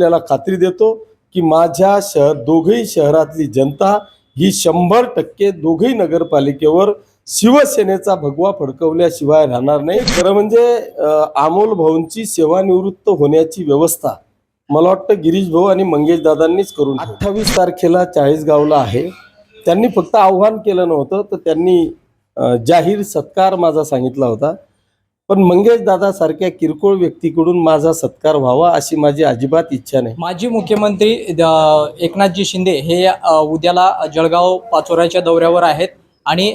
आपल्याला खात्री देतो की माझ्या दोघही शहरातली जनता ही 100% दोघही नगरपालिकेवर शिवसेनेचा भगवा फडकवल्याशिवाय राहणार नाही। खरं म्हणजे अमोल भाऊंची सेवानिवृत्त होण्याची व्यवस्था मला वाटतं गिरीश भाऊ आणि मंगेश दादांनीच करून 28 तारखेला चाळीसगावला आहे। त्यांनी फक्त आव्हान केलं नव्हतं, तर त्यांनी जाहीर सत्कार माझा सांगितला होता। पण मंगेश दादा सारख्या किरकोळ व्यक्तीकडून माझा सत्कार व्हावा अशी माझी अजिबात इच्छा नाही। माजी मुख्यमंत्री एकनाथजी शिंदे हे उद्याला जळगाव पाचोऱ्याच्या दौऱ्यावर आहेत आणि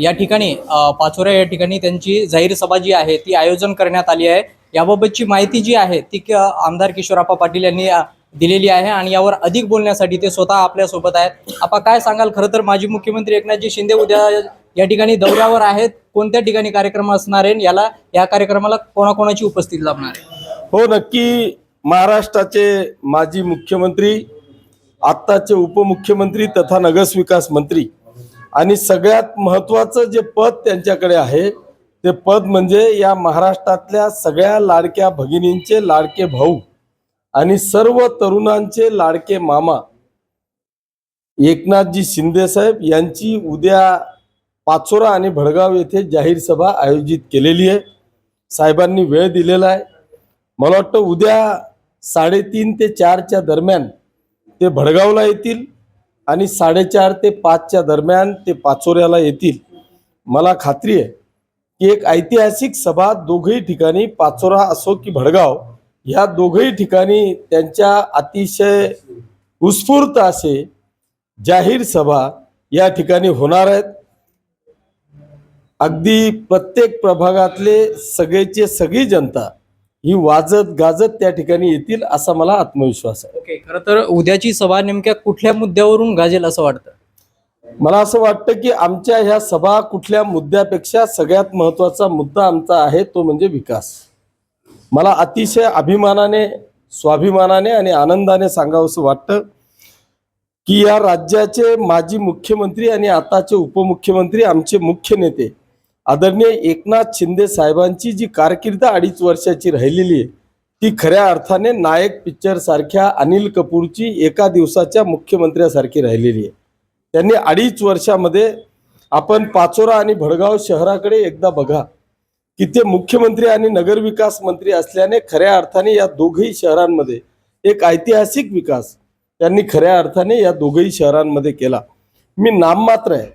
या ठिकाणी पाचोऱ्या या ठिकाणी त्यांची जाहीर सभा जी आहे ती आयोजन करण्यात आली आहे। याबाबतची माहिती जी आहे ती आमदार किशोरप्पा पाटील यांनी दिलेली आहे आणि यावर अधिक बोलण्यासाठी ते स्वतः आपल्या सोबत आहेत। आपण काय सांगाल? खरं तर माजी मुख्यमंत्री एकनाथजी शिंदे उद्या या ठिकाणी दौऱ्यावर आहेत, कोणत्या ठिकाणी कार्यक्रम असणार आहे, या कार्यक्रमाला कोणाकोणाची उपस्थिती लाभणार आहे? हो, नक्की महाराष्ट्राचे माजी मुख्यमंत्री, आत्ताचे उपमुख्यमंत्री तथा नगरविकास मंत्री आणि सगळ्यात महत्त्वाचं जे पद त्यांच्याकडे आहे ते पद म्हणजे या महाराष्ट्रातल्या सगळ्या लाडक्या भगिनींचे लाडके भाऊ आणि सर्व तरुणांचे लाडके मामा एकनाथजी शिंदे साहेब यांची उद्या पाचोरा आणि भडगाव येथे जाहीर सभा आयोजित केलेली आहे। साहेबांनी वेळ दिलेला आहे। मला वाटतं उद्या 3:30 ते 4च्या दरम्यान ते भडगावला येतील आणि 4:30 ते 5च्या दरम्यान ते पाचोऱ्याला येतील। मला खात्री आहे की एक ऐतिहासिक सभा दोघही ठिकाणी, पाचोरा असो की भडगाव, या दोघही ठिकाणी त्यांच्या अतिशय उत्स्फूर्त असे जाहीर सभा या ठिकाणी होणार आहेत। अगदी प्रत्येक प्रभागातले सगळी जनता ही वाजत गाजत त्या ठिकाणी येतील असा मला आत्मविश्वास आहे। ओके, खरं तर उद्याची सभा नेमक्या कुठल्या मुद्द्यावरून गाजेल असं वाटतं? मला असं वाटतं की आमच्या ह्या सभा कुठल्या मुद्द्यापेक्षा सगळ्यात महत्त्वाचा मुद्दा आमचा आहे तो म्हणजे विकास। मला अतिशय अभिमानाने, स्वाभिमानाने आणि आनंदाने सांगावंसं वाटतं की या राज्याचे माजी मुख्यमंत्री आणि आताचे उपमुख्यमंत्री, आमचे मुख्य नेते आदरणीय एकनाथ शिंदे साहेबांची जी कारकीर्द 2.5 वर्षाची राहिलेली आहे ती खऱ्या अर्थाने नायक पिक्चर सारख्या अनिल कपूरची एका दिवसाच्या मुख्यमंत्र्यासारखी राहिलेली आहे। त्यांनी 2.5 वर्षामध्ये, आपण पाचोरा आणि भडगाव शहराकडे एकदा बघा की ते मुख्यमंत्री आणि नगरविकास मंत्री असल्याने खऱ्या अर्थाने या दोघही शहरांमध्ये एक ऐतिहासिक विकास त्यांनी खऱ्या अर्थाने या दोघही शहरांमध्ये केला। मी नाममात्र आहे,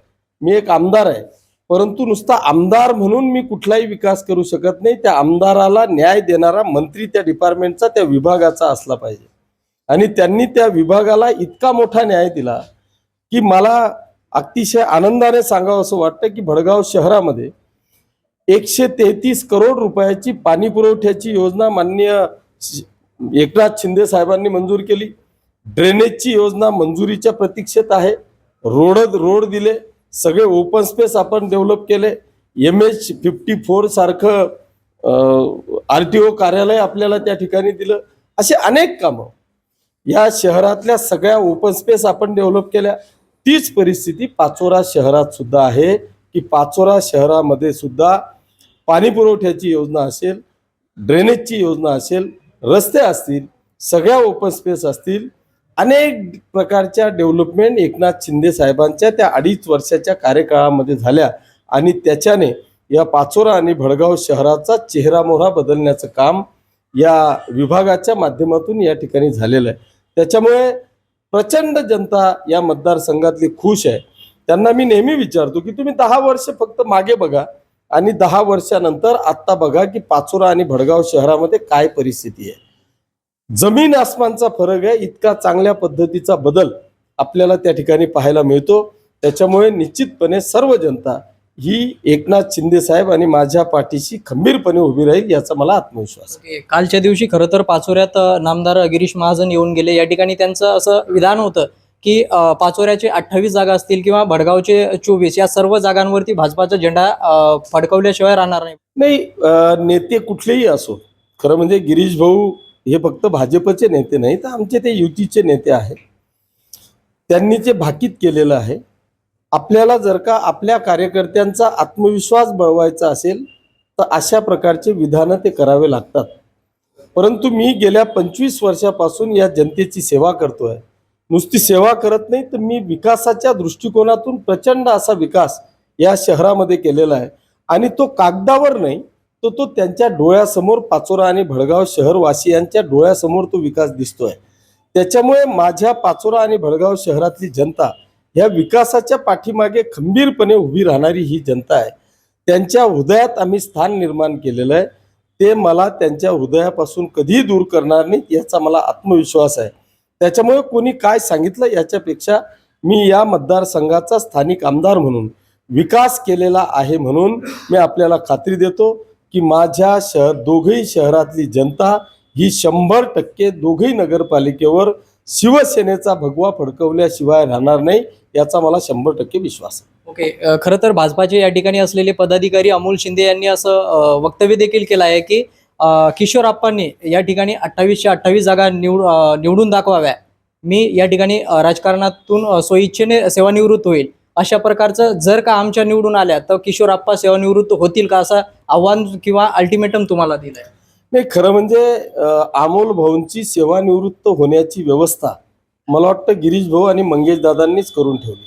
मी एक आमदार आहे, परंतु नुसता आमदार म्हणून मी कुठलाही विकास करू शकत नाही। त्या आमदाराला न्याय देणारा मंत्री त्या डिपार्टमेंटचा, त्या विभागाचा असला पाहिजे आणि त्यांनी त्या विभागाला इतका मोठा न्याय दिला की मला अतिशय आनंदाने सांगावं असं वाटतं की भडगाव शहरामध्ये 133 करोड रुपयाची पाणी पुरवठ्याची योजना माननीय एकनाथ शिंदे साहेबांनी मंजूर केली। ड्रेनेजची योजना मंजुरीच्या प्रतीक्षेत आहे। रोड दिले, सगळे ओपन स्पेस आपण डेव्हलप केले। MH54 सारखं RTO कार्यालय आपल्याला त्या ठिकाणी दिलं। असे अनेक कामं या शहरातल्या सगळ्या ओपन स्पेस आपण डेव्हलप केल्या। तीच परिस्थिती पाचोरा शहरात सुद्धा आहे की पाचोरा शहरामध्ये सुद्धा पाणी पुरवठ्याची योजना असेल, ड्रेनेजची योजना असेल, रस्ते असतील, सगळ्या ओपन स्पेस असतील, अनेक प्रकारच्या डेव्हलपमेंट एकनाथ शिंदे साहेबांच्या त्या 2.5 वर्षाच्या कार्यकाळामध्ये झाल्या आणि त्याच्याने या पाचोरा आणि भडगाव शहराचा चेहरामोहरा बदलण्याचं काम या विभागाच्या माध्यमातून या ठिकाणी झालेलं आहे। त्याच्यामुळे प्रचंड जनता या मतदारसंघातली खुश आहे। त्यांना मी नेहमी विचारतो की तुम्ही 10 वर्ष फक्त मागे बघा आणि 10 वर्षानंतर आत्ता बघा की पाचोरा आणि भडगाव शहरामध्ये काय परिस्थिती आहे। जमीन आसमानचा फरक आहे। इतका चांगल्या पद्धतीचा बदल आपल्याला त्या ठिकाणी पाहायला मिळतो। त्याच्यामुळे निश्चितपणे सर्व जनता ही एकनाथ शिंदे साहेब आणि माझ्या पाठीशी खंबीरपणे उभी राहील याचा मला आत्मविश्वास आहे। कालच्या दिवशी खरं तर पाचोऱ्यात नामदार गिरीश महाजन येऊन गेले। या ठिकाणी त्यांचं असं विधान होतं की पाचोऱ्याचे 28 जागा असतील किंवा भडगावचे 24, या सर्व जागांवरती भाजपाचा झेंडा फडकवल्याशिवाय राहणार नाही। नेते कुठलेही असो, खरं म्हणजे गिरीश भाऊ हे फक्त भाजपचे नेते नाही तर आमचे ते युतीचे नेते आहेत। त्यांनी जे भाकीत केलेलं आहे, आपल्याला जर का आपल्या कार्यकर्त्यांचा आत्मविश्वास बळवायचा असेल तर अशा प्रकारचे विधानं ते करावे लागतात। परंतु मी गेल्या 25 वर्षापासून या जनतेची सेवा करतोय. नुसती सेवा करत नाही, तर मी विकासाच्या दृष्टिकोनातून प्रचंड असा विकास या शहरामध्ये केलेला आहे. आणि तो कागदावर नाही, तो त्यांच्या डोळ्यासमोर पाचोरा आणि भडगाव शहरवासियांच्या डोळ्यासमोर तो विकास दिसतोय. त्याच्यामुळे माझ्या पाचोरा आणि भडगाव शहरातली जनता या विकासाच्या पाठीमागे खंबीरपणे उभी राहणारी ही जनता आहे. त्यांच्या हृदयात आम्ही स्थान निर्माण केलेलं आहे. ते मला त्यांच्या हृदयापासून कधीही दूर करणार नाहीत याचा मला आत्मविश्वास आहे. त्याच्यामुळे कोणी काय सांगितलं याच्यापेक्षा मी या मतदारसंघाचा स्थानिक आमदार म्हणून विकास केलेला आहे, म्हणून मी आपल्याला खात्री देतो की माझ्या दोघही शहरातली जनता ही 100% दोघही नगरपालिकेवर शिवसेनेचा भगवा फडकवल्याशिवाय राहणार नाही याचा मला 100% विश्वास आहे. ओके, खरं तर भाजपाचे या ठिकाणी असलेले पदाधिकारी अमोल शिंदे यांनी असं वक्तव्य देखील केलं आहे की किशोरप्पांनी या ठिकाणी 28च्या 28 जागा निवडून दाखवाव्या. मी या ठिकाणी राजकारणातून स्वइच्छेने सेवानिवृत्त होईल, अशा प्रकारचं जर का आमच्या निवडून आल्या तर किशोरप्पा सेवानिवृत्त होतील का, असं आव्हान किंवा अल्टिमेटम तुम्हाला दिलंय. नाही, खरं म्हणजे अमोल भाऊंची सेवानिवृत्त होण्याची व्यवस्था मला वाटतं गिरीश भाऊ आणि मंगेश दादांनीच करून ठेवली.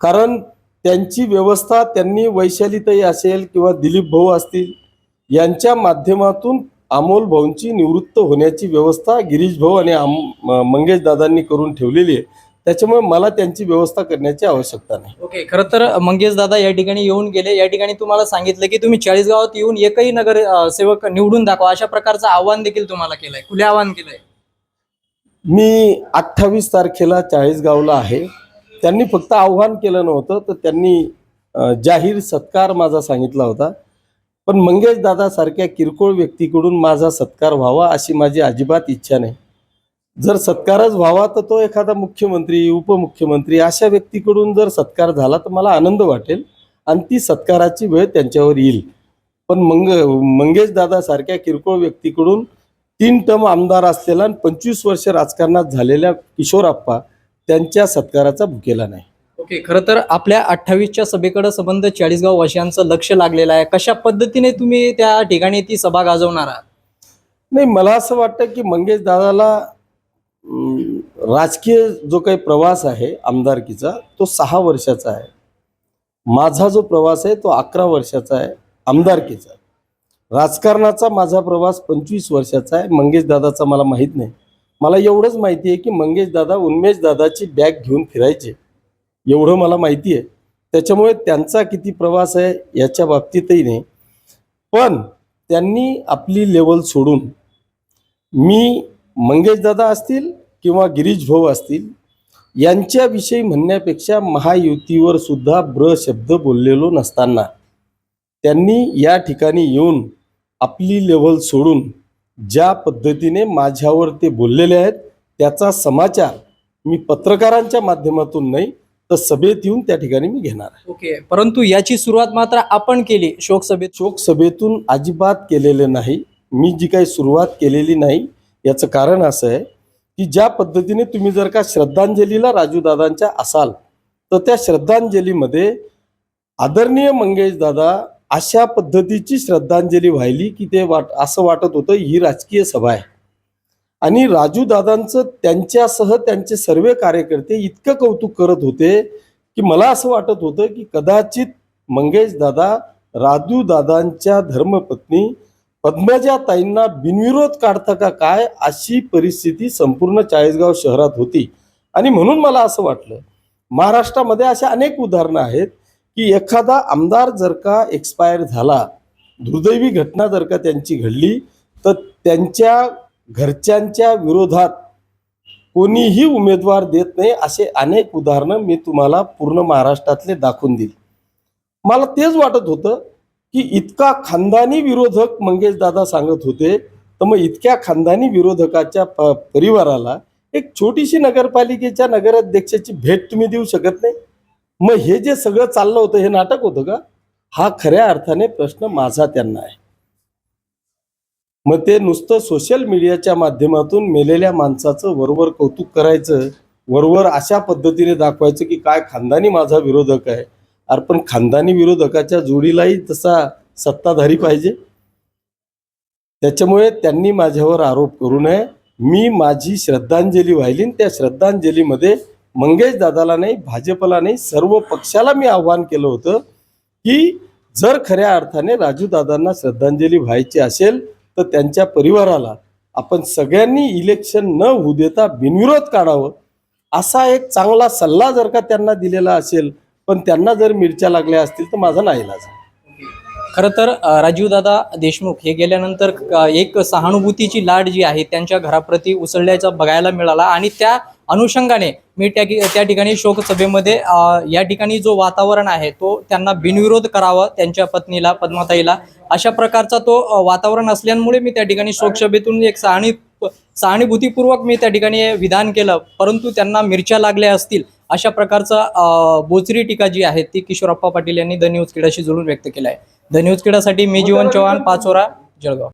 कारण त्यांची व्यवस्था त्यांनी वैशालीताई असेल किंवा दिलीप भाऊ असतील यांच्या माध्यमातून अमोल भाऊंची निवृत्त होण्याची व्यवस्था गिरीश भाऊ आणि मंगेश दादांनी करून ठेवलेली आहे. त्याच्यामुळे मला त्यांची व्यवस्था करण्याची आवश्यकता नाही. ओके, खरं तर मंगेश दादा या ठिकाणी येऊन गेले. या ठिकाणी तुम्हाला सांगितलं की तुम्ही 40 गावात येऊन एकही नगर सेवक निवडून दाखवा, अशा प्रकारचं आव्हान देखील तुम्हाला केलंय, खुले आव्हान केलंय. मी 28 तारखेला 40 गावला आहे. त्यांनी फक्त आव्हान केलं नव्हतं, तर त्यांनी जाहीर सत्कार माझा सांगितला होता. पण मंगेश दादा सारख्या किरकोळ व्यक्तीकडून माझा सत्कार व्हावा अशी माझी अजिबात इच्छा नाही. जर सत्कारच व्हावा तर तो एखादा मुख्यमंत्री, उपमुख्यमंत्री अशा व्यक्तीकडून जर सत्कार झाला तर मला आनंद वाटेल आणि ती सत्काराची वेळ त्यांच्यावर येईल. पण मंगेश दादा सारख्या किरकोळ व्यक्तीकडून 3 टर्म आमदार असलेला आणि 25 वर्ष राजकारणात झालेल्या किशोरप्पा त्यांच्या सत्काराचा भुकेला नाही. ओके, खरं तर आपल्या 28च्या सभेकडे संबंध 40 गाव वासियांचं लक्ष लागलेलं आहे. कशा पद्धतीने तुम्ही त्या ठिकाणी ती सभा गाजवणार आहात? नाही, मला असं वाटतं की मंगेश दादाला राजकीय जो काही प्रवास आहे आमदारकीचा तो 6 वर्षाचा आहे. माझा जो प्रवास आहे तो 11 वर्षाचा आहे आमदारकीचा. राजकारणाचा माझा प्रवास 25 वर्षाचा आहे. मंगेश दादाचा मला माहीत नाही. मला एवढंच माहिती आहे की मंगेश दादा उन्मेष दादाची बॅग घेऊन फिरायचे, एवढं मला माहिती आहे. त्याच्यामुळे त्यांचा किती प्रवास आहे याच्या बाबतीतही नाही. पण त्यांनी आपली लेवल सोडून मी मंगेश दादा असतील किंवा गिरीश भाऊ असतील यांच्याविषयी म्हणण्यापेक्षा महायुतीवर सुद्धा शब्द बोललेलो नसताना त्यांनी या ठिकाणी येऊन आपली लेवल सोडून ज्या पद्धतीने माझ्यावर ते बोललेले आहेत त्याचा समाचार मी पत्रकारांच्या माध्यमातून नाही तर सभेत येऊन त्या ठिकाणी मी घेणार आहे. ओके, परंतु याची सुरुवात मात्र आपण केली शोकसभेतून अजिबात केलेले नाही. मी जी काही सुरुवात केलेली नाही याचं कारण असं आहे की ज्या पद्धतीने तुम्ही जर का श्रद्धांजलीला राजूदादांच्या असाल तर त्या श्रद्धांजलीमध्ये आदरणीय मंगेश दादा अशा पद्धतीची श्रद्धांजली व्हायली की ते असं वाटत होतं ही राजकीय सभा आहे. आणि राजूदादांचं त्यांच्यासह त्यांचे सर्व कार्यकर्ते इतकं कौतुक करत होते की मला असं वाटत होतं की कदाचित मंगेश दादा राजूदादांच्या धर्मपत्नी पद्मजाताईंना बिनविरोध काढता का काय अशी परिस्थिती संपूर्ण 40 गाव शहरात होती. आणि म्हणून मला असं वाटलं महाराष्ट्रामध्ये अशा अनेक उदाहरणं आहेत की एखादा आमदार जर का एक्सपायर झाला, दुर्दैवी घटना जर का त्यांची घडली तर त्यांच्या घरच्यांच्या विरोधात कोणीही उमेदवार देत नाही. असे अनेक उदाहरणं मी तुम्हाला पूर्ण महाराष्ट्रातले दाखवून देईल. मला तेच वाटत होतं की इतका खानदानी विरोधक मंगेश दादा सांगत होते तर मग इतक्या खानदानी विरोधकाच्या परिवाराला एक छोटीशी नगरपालिकेच्या नगराध्यक्षाची भेट तुम्ही देऊ शकत नाही. मग हे जे सगळं चाललं होतं हे नाटक होतं का? हा खऱ्या अर्थाने प्रश्न माझा त्यांना आहे. मग ते नुसतं सोशल मीडियाच्या माध्यमातून मेलेल्या माणसाचं वरवर कौतुक करायचं, वरवर अशा पद्धतीने दाखवायचं की काय खानदानी माझा विरोधक आहे. अरे पण खानदानी विरोधकाच्या जोडीलाही तसा सत्ताधारी पाहिजे. त्याच्यामुळे त्यांनी माझ्यावर आरोप करू नये. मी माझी श्रद्धांजली वाहिली आणि त्या श्रद्धांजलीमध्ये मंगेश दादाला नाही, भाजपला नाही, सर्व पक्षाला मी आव्हान केलं होतं की जर खऱ्या अर्थाने राजूदादांना श्रद्धांजली व्हायची असेल तर त्यांच्या परिवाराला आपण सगळ्यांनी इलेक्शन न होऊ देता बिनविरोध काढावं, असा एक चांगला सल्ला जर का त्यांना दिलेला असेल. पण त्यांना जर मिरच्या लागल्या असतील तर माझा नाईलाज आहे. खरं तर राजीवदादा देशमुख हे गेल्यानंतर एक सहानुभूतीची लाट जी आहे त्यांच्या घराप्रती उसळल्याचा बघायला मिळाला आणि त्या अनुषंगाने मी त्या ठिकाणी शोकसभेमध्ये या ठिकाणी जो वातावरण आहे तो त्यांना बिनविरोध करावं, त्यांच्या पत्नीला पद्माताईला, अशा प्रकारचा तो वातावरण असल्यामुळे मी त्या ठिकाणी शोकसभेतून एक सहानुभूतीपूर्वक मी त्या ठिकाणी विधान केलं. परंतु त्यांना मिरच्या लागल्या असतील अशा प्रकारचा बोचरी टीका जी आहे ती किशोरप्पा पाटील यांनी द न्यूज क्रीडाशी जोडून व्यक्त केला आहे. द न्यूज क्रीडासाठी मी जीवन चव्हाण, पाचोरा, जळगाव.